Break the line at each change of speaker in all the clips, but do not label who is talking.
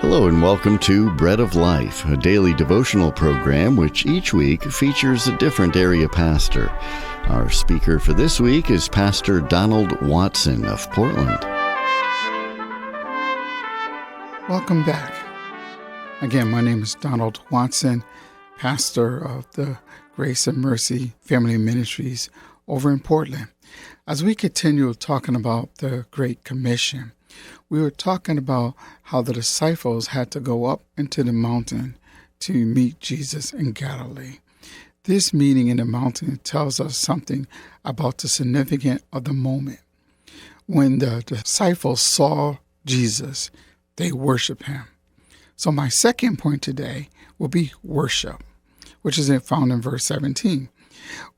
Hello and welcome to Bread of Life, a daily devotional program which each week features a different area pastor. Our speaker for this week is Pastor Donald Watson of Portland.
Welcome back. Again, my name is Donald Watson, pastor of the Grace and Mercy Family Ministries over in Portland. As we continue talking about the Great Commission, we were talking about how the disciples had to go up into the mountain to meet Jesus in Galilee. This meeting in the mountain tells us something about the significance of the moment. When the disciples saw Jesus, they worshiped him. So my second point today will be worship, which is found in verse 17.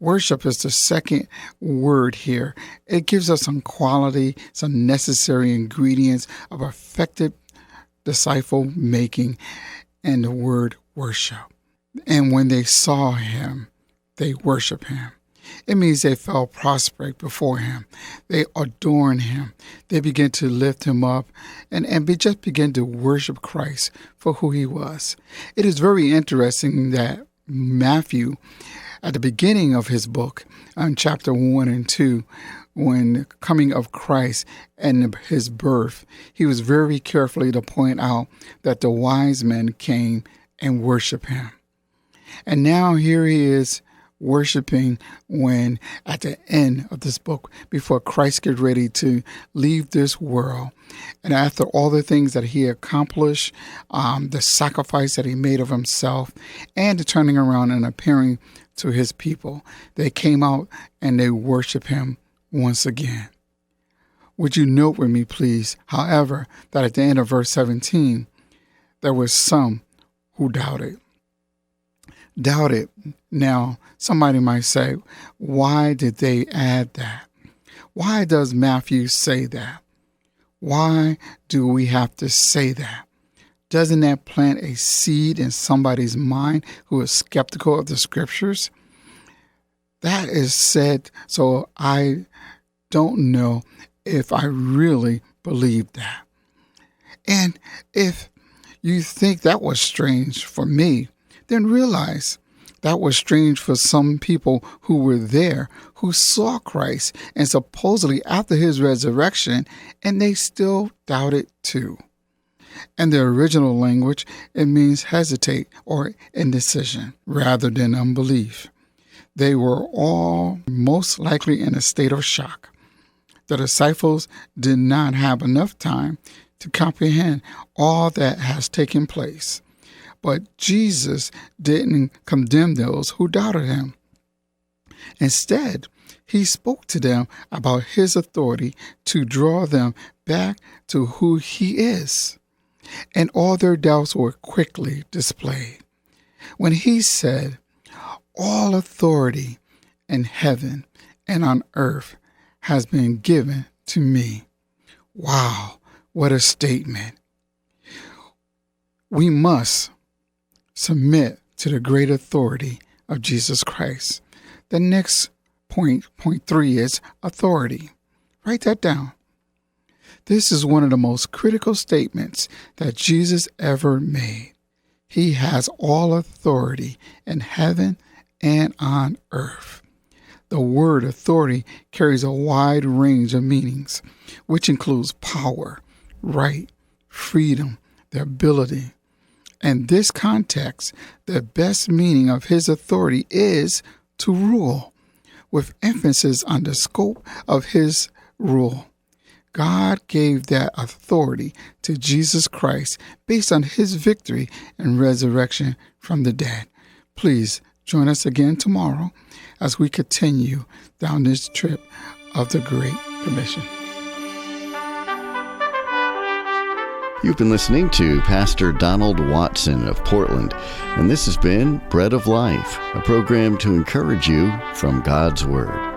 Worship is the second word here. It gives us some quality, some necessary ingredients of effective disciple making and the word worship. And when they saw him, they worship him. It means they fell prostrate before him. They adorn him. They begin to lift him up and just begin to worship Christ for who he was. It is very interesting that Matthew, at the beginning of his book, on chapter 1 and 2, when the coming of Christ and his birth, he was very carefully to point out that the wise men came and worshiped him. And now here he is worshiping when at the end of this book, before Christ gets ready to leave this world, and after all the things that he accomplished, the sacrifice that he made of himself, and the turning around and appearing to his people, they came out and they worship him once again. Would you note with me, please, however, that at the end of verse 17, there were some who doubted. Now, somebody might say, why did they add that? Why does Matthew say that? Why do we have to say that? Doesn't that plant a seed in somebody's mind who is skeptical of the scriptures? That is said, so I don't know if I really believe that. And if you think that was strange for me, then realize that was strange for some people who were there, who saw Christ, and supposedly after his resurrection, and they still doubted too. And the original language, it means hesitate or indecision rather than unbelief. They were all most likely in a state of shock. The disciples did not have enough time to comprehend all that has taken place. But Jesus didn't condemn those who doubted him. Instead, he spoke to them about his authority to draw them back to who he is. And all their doubts were quickly displayed when he said, "All authority in heaven and on earth has been given to me." Wow, what a statement. We must submit to the great authority of Jesus Christ. The next point 3, is authority. Write that down. This is one of the most critical statements that Jesus ever made. He has all authority in heaven and on earth. The word authority carries a wide range of meanings, which includes power, right, freedom, the ability. In this context, the best meaning of his authority is to rule, with emphasis on the scope of his rule. God gave that authority to Jesus Christ based on his victory and resurrection from the dead. Please join us again tomorrow as we continue down this trip of the Great Commission.
You've been listening to Pastor Donald Watson of Portland, and this has been Bread of Life, a program to encourage you from God's Word.